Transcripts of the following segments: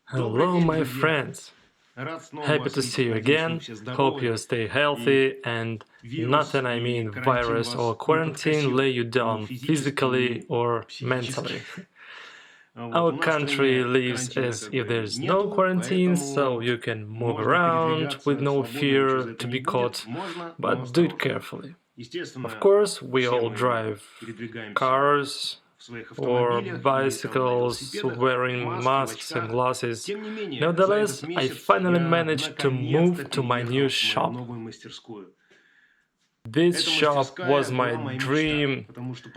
Hello, my friends! Happy to see you again. Hope you stay healthy and nothing, I mean virus or quarantine, lay you down physically or mentally. Our country lives as if there's no quarantine, so you can move around with no fear to be caught, but do it carefully. Of course, we all drive cars or bicycles wearing masks and glasses. Nevertheless, I finally managed to move to my new shop. This shop was my dream,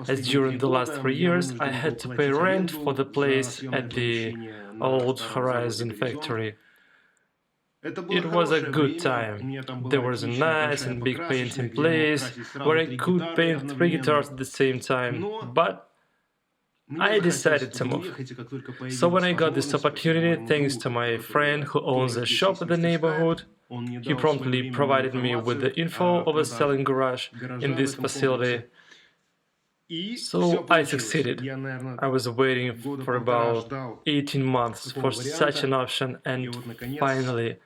as during the last 3 years I had to pay rent for the place at the old Horizon factory. It was a good time. There was a nice and big painting place where I could paint 3 guitars at the same time, but I decided to move. So when I got this opportunity, thanks to my friend who owns a shop in the neighborhood, he promptly provided me with the info of a selling garage in this facility. So I succeeded. I was waiting for about 18 months for such an option, and finally,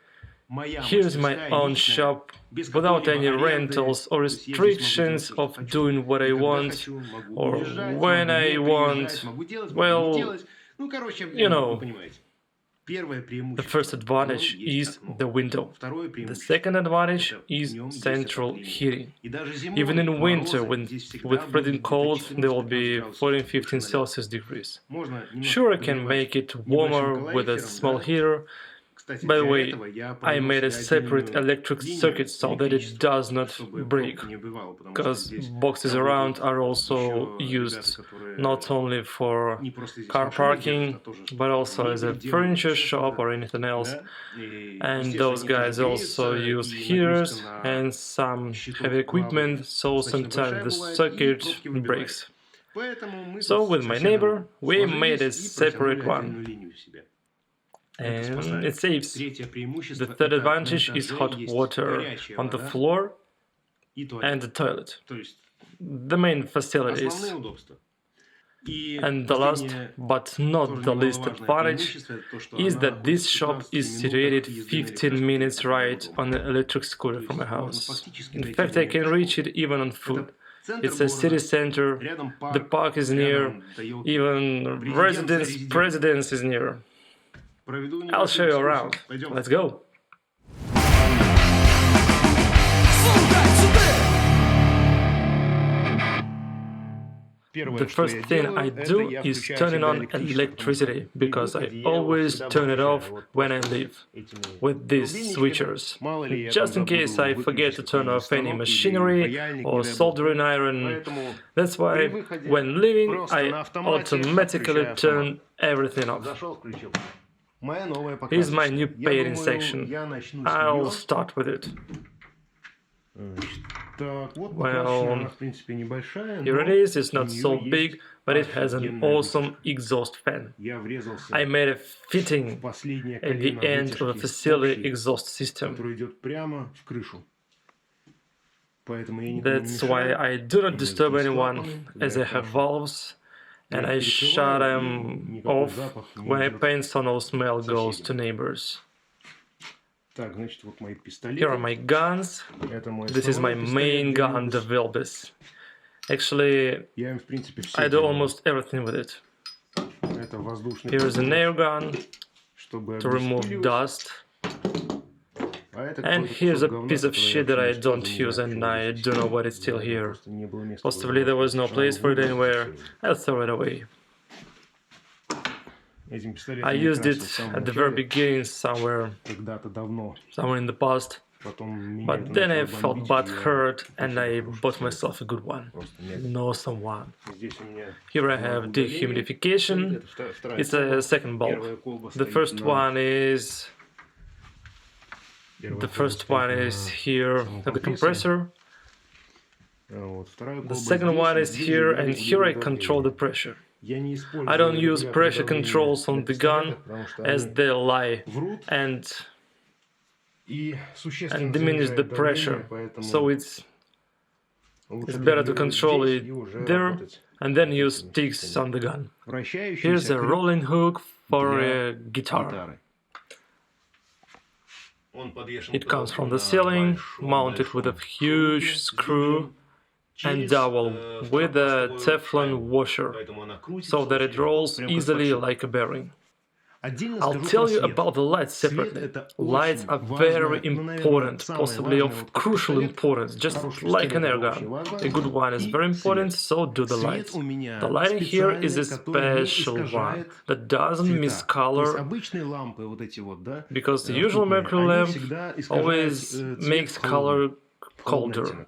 here's my own shop without any rentals or restrictions of doing what I want or when I want. Well, you know, the first advantage is the window. The second advantage is central heating. Even in winter, with freezing cold, there will be 14-15 Celsius degrees. Sure, I can make it warmer with a small heater. By the way, I made a separate electric circuit so that it does not break, because boxes around are also used not only for car parking, but also as a furniture shop or anything else. And those guys also use heaters and some heavy equipment, so sometimes the circuit breaks. So with my neighbor, we made a separate one. And it saves. The third advantage is hot water on the floor and the toilet. The main facilities. And the last, but not the least advantage, is that this shop is situated 15 minutes ride on an electric scooter from my house. In fact, I can reach it even on foot. It's a city center, the park is near, even presidents is near. I'll show you around. Let's go! The first thing I do is turning on electricity, because I always turn it off when I leave, with these switchers, just in case I forget to turn off any machinery or soldering iron. That's why, when leaving, I automatically turn everything off. Here's my new painting section. I'll start with it. Well, here it is. It's not so big, but it has an awesome exhaust fan. I made a fitting at the end of the facility exhaust system. That's why I do not disturb anyone, as I have valves, and I shut them off when I paint so no smell goes to neighbors. Here are my guns. This is my main gun, the Velbis. Actually, I do almost everything with it. Here's an air gun to remove dust. And here's a piece of shit that I don't use, and I don't know why it's still here. Possibly there was no place for it anywhere. I'll throw it away. I used it at the very beginning somewhere in the past, but then I felt butt hurt and I bought myself a good one, an awesome one. Here I have dehumidification. It's a second bulb. The first one is here at the compressor. The second one is here, and here I control the pressure. I don't use pressure controls on the gun, as they lie and diminish the pressure, so it's better to control it there and then use sticks on the gun. Here's a rolling hook for a guitar. It comes from the ceiling, mounted with a huge screw and dowel with a Teflon washer, so that it rolls easily like a bearing. I'll tell you about the lights separately. Lights are very important, possibly of crucial importance, just like an air gun. A good one is very important, so do the lights. The lighting here is a special one that doesn't miss color, because the usual mercury lamp always makes color colder.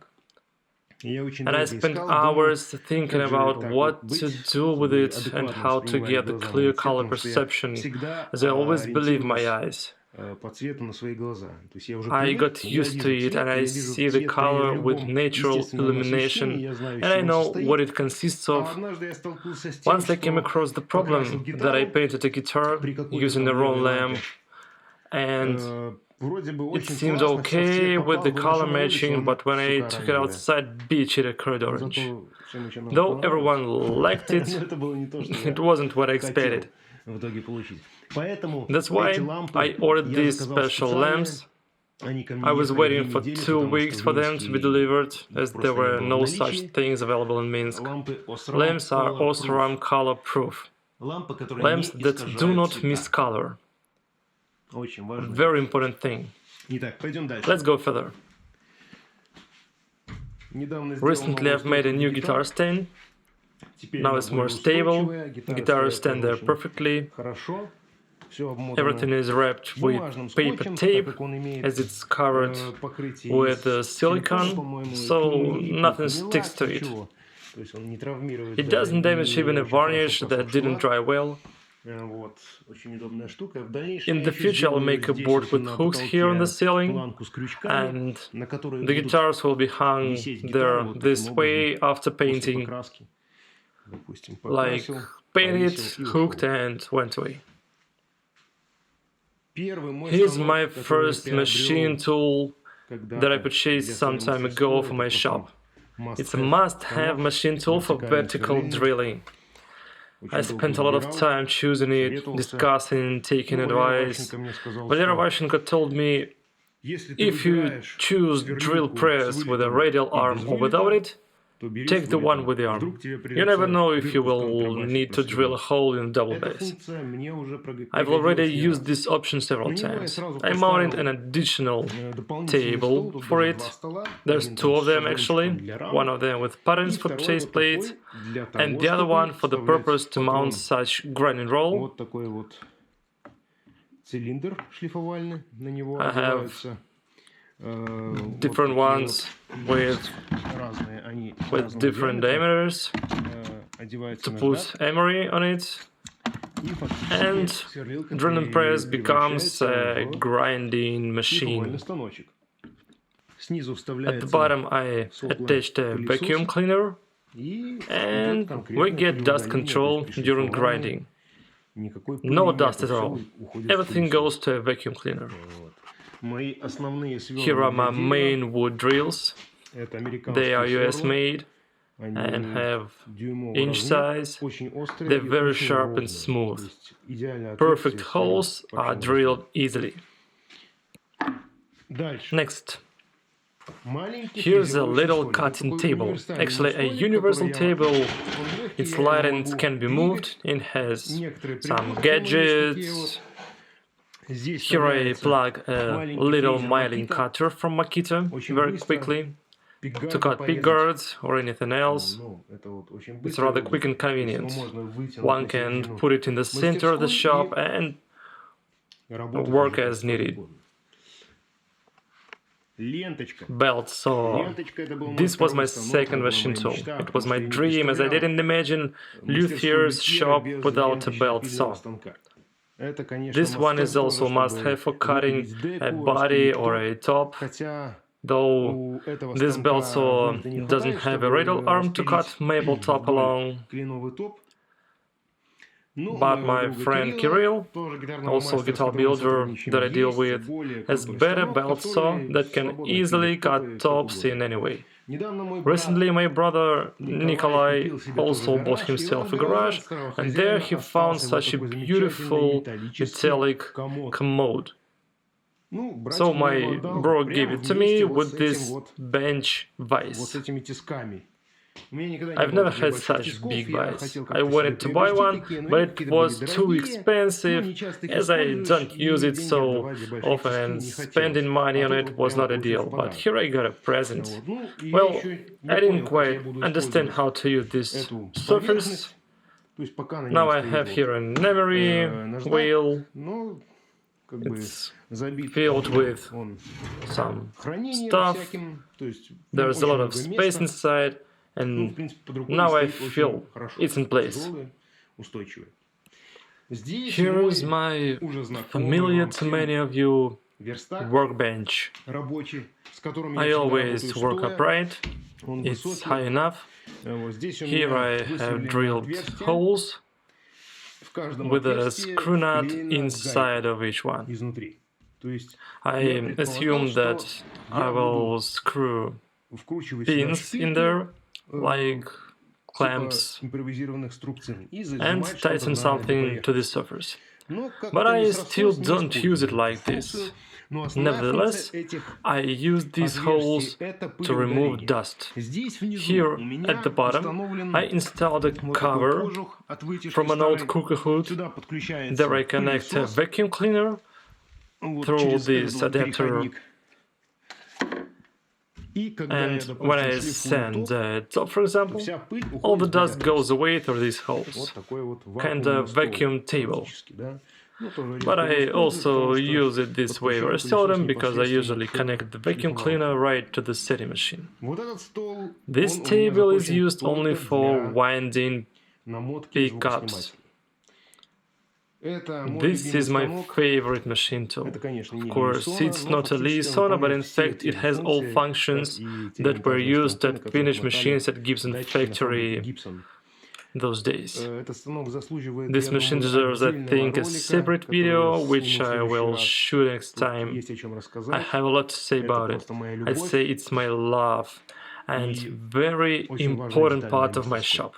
And I spent hours thinking about what to do with it and how to get the clear color perception, as I always believe my eyes. I got used to it, and I see the color with natural illumination, and I know what it consists of. Once I came across the problem that I painted a guitar using the wrong lamp, and it seemed okay with the color matching, but when I took it outside, bitch, it occurred orange. Though everyone liked it, it wasn't what I expected. That's why I ordered these special lamps. I was waiting for 2 weeks for them to be delivered, as there were no such things available in Minsk. Lamps are Osram color proof. Lamps that do not miss color. A very important thing. Let's go further. Recently I've made a new guitar stand. Now it's more stable. Guitars stand there perfectly. Everything is wrapped with paper tape, as it's covered with silicone, so nothing sticks to it. It doesn't damage even a varnish that didn't dry well. In the future I'll make a board with hooks here on the ceiling, and the guitars will be hung there this way after painting, like painted, hooked and went away. Here's my first machine tool that I purchased some time ago for my shop. It's a must-have machine tool for vertical drilling. I spent a lot of time choosing it, discussing, taking advice. Valery Vashchenko told me, if you choose drill press with a radial arm or without it, take the one with the arm. You never know if you will need to drill a hole in double bass. I've already used this option several times. I mounted an additional table for it. There's 2 of them actually, one of them with patterns for chase plates, and the other one for the purpose to mount such grinding roll. I have different ones with different diameters to put emery on it, and drill and press becomes a grinding machine. At the bottom I attached a vacuum cleaner, and we get dust control during grinding. No dust at all. Everything goes to a vacuum cleaner. Here are my main wood drills. They are US made and have inch size. They're very sharp and smooth. Perfect holes are drilled easily. Next. Here's a little cutting table, actually a universal table. It's light and can be moved. It has some gadgets. Here I plug a little milling cutter from Makita very quickly to cut pick guards or anything else. It's rather quick and convenient. One can put it in the center of the shop and work as needed. Belt saw. This was my second machine tool. It was my dream, as I didn't imagine luthier's shop without a belt saw. This one is also a must-have for cutting a body or a top, though this belt saw doesn't have a radial arm to cut maple top along. But my friend Kirill, also a guitar builder that I deal with, has better belt saw that can easily cut tops in any way. Recently my brother Nikolai also bought himself a garage, and there he found such a beautiful metallic commode. So my bro gave it to me with this bench vise. I've never had such big vise. I wanted to buy one, but it was too expensive, as I don't use it so often and spending money on it was not a deal. But here I got a present. Well, I didn't quite understand how to use this surface. Now I have here an memory wheel. It's filled with some stuff. There's a lot of space inside. And now I feel it's in place. Here is my familiar to many of you workbench. I always work upright, it's high enough. Here I have drilled holes with a screw nut inside of each one. I assume that I will screw pins in there, like clamps, and tighten something to the surface. But I still don't use it like this. Nevertheless, I use these holes to remove dust. Here at the bottom, I installed a cover from an old cooker hood. There I connect a vacuum cleaner through this adapter. And when I sand the top, for example, all the dust goes away through these holes, kind of vacuum table. But I also use it this way very seldom, because I usually connect the vacuum cleaner right to the setting machine. This table is used only for winding pickups. This is my favorite machine tool. Of course, it's not a Lee sauna, but in fact it has all functions that were used at vintage machines at Gibson factory those days. This machine deserves, I think, a separate video, which I will shoot next time. I have a lot to say about it. I'd say it's my love and very important part of my shop.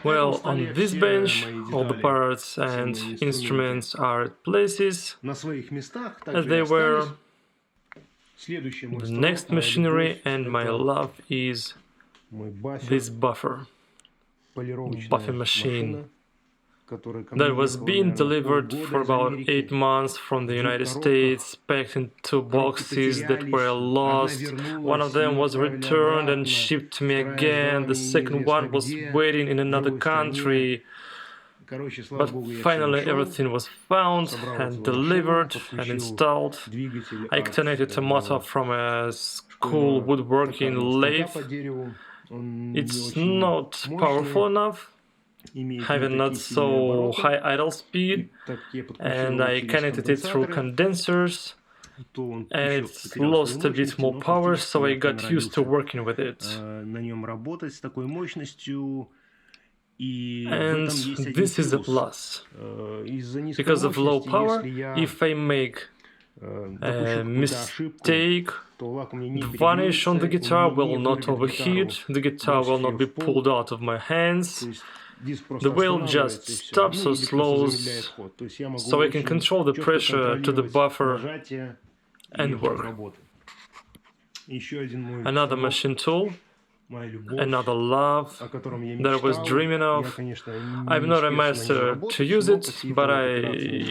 Well, on this bench, all the parts and instruments are at places as they were. The next machinery and my love is this buffer machine that was being delivered for about 8 months from the United States, packed in 2 boxes that were lost. One of them was returned and shipped to me again. The second one was waiting in another country. But finally everything was found and delivered and installed. I connected a motor from a school woodworking lathe. It's not powerful enough, having not so high idle speed, and I connected it through condensers, and it lost a bit more power, so I got used to working with it. And this is a plus. Because of low power, if I make a mistake, the varnish on the guitar will not overheat, the guitar will not be pulled out of my hands. The wheel just stops or slows, so I can control the pressure to the buffer and work. Another machine tool, another love that I was dreaming of. I'm not a master to use it, but I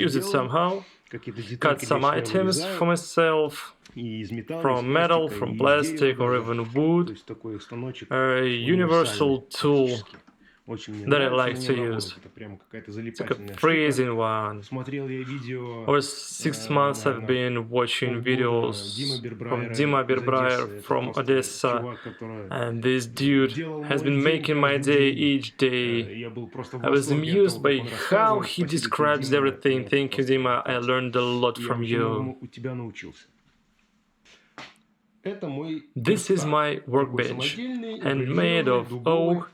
use it somehow. Cut some items for myself, from metal, from plastic, or even wood. A universal tool that I like to use. It's like a freezing one. Over 6 months I've been watching videos from Dima Birbrayer from Odessa, and this dude has been making my day each day. I was amused by how he describes everything. Thank you, Dima, I learned a lot from you. This is my workbench, handmade of oak,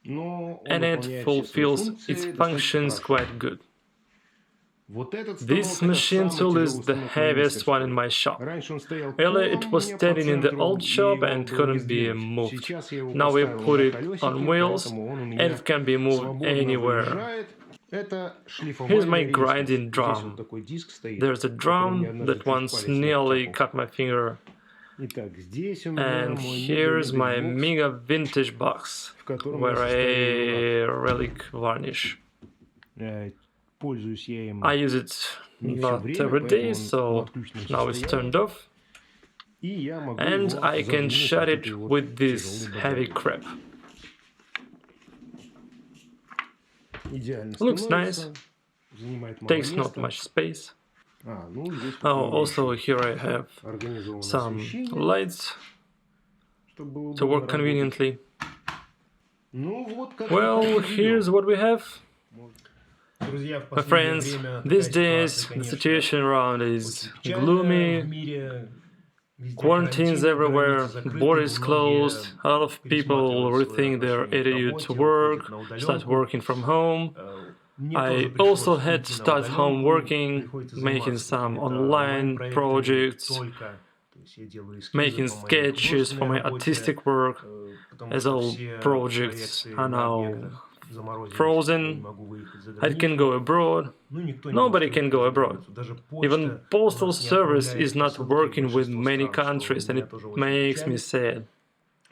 and it fulfills its functions quite good. This machine tool is the heaviest one in my shop. Earlier it was standing in the old shop and couldn't be moved. Now we put it on wheels and it can be moved anywhere. Here's my grinding drum. There's a drum that once nearly cut my finger. And here's my mega vintage box, where I relic varnish. I use it not every day, so now it's turned off. And I can shut it with this heavy crap. Looks nice, takes not much space. Also here I have some lights to work conveniently. Well, here's what we have. My friends, these days the situation around is gloomy, quarantines everywhere, borders closed, a lot of people rethink their attitude to work, start working from home. I also had to start home working, making some online projects, making sketches for my artistic work, as all projects are now frozen. I can go abroad. Nobody can go abroad. Even postal service is not working with many countries, and it makes me sad.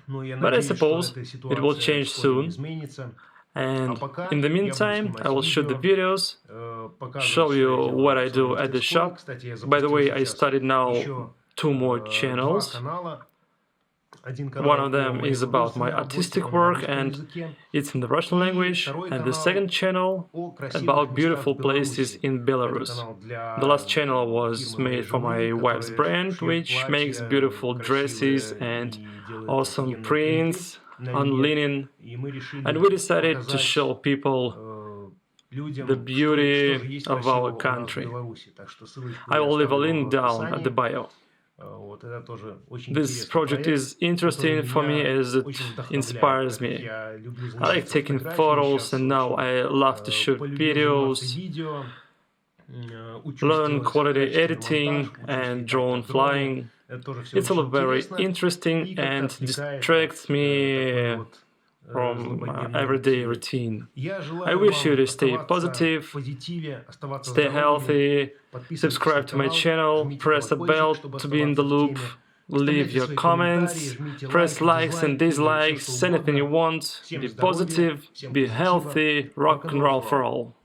But I suppose it will change soon. And in the meantime, I will shoot the videos, show you what I do at the shop. By the way, I started now 2 more channels. One of them is about my artistic work, and it's in the Russian language, and the second channel about beautiful places in Belarus. The last channel was made for my wife's brand, which makes beautiful dresses and awesome prints on linen, and we decided to show people the beauty of our country. I will leave a link down at the bio. This project is interesting for me as it inspires me. I like taking photos, and now I love to shoot videos, learn quality editing and drone flying. It's all very interesting and distracts me from everyday routine. I wish you to stay positive, stay healthy, subscribe to my channel, press a bell to be in the loop, leave your comments, press likes and dislikes, anything you want, be positive, be healthy, rock and roll for all.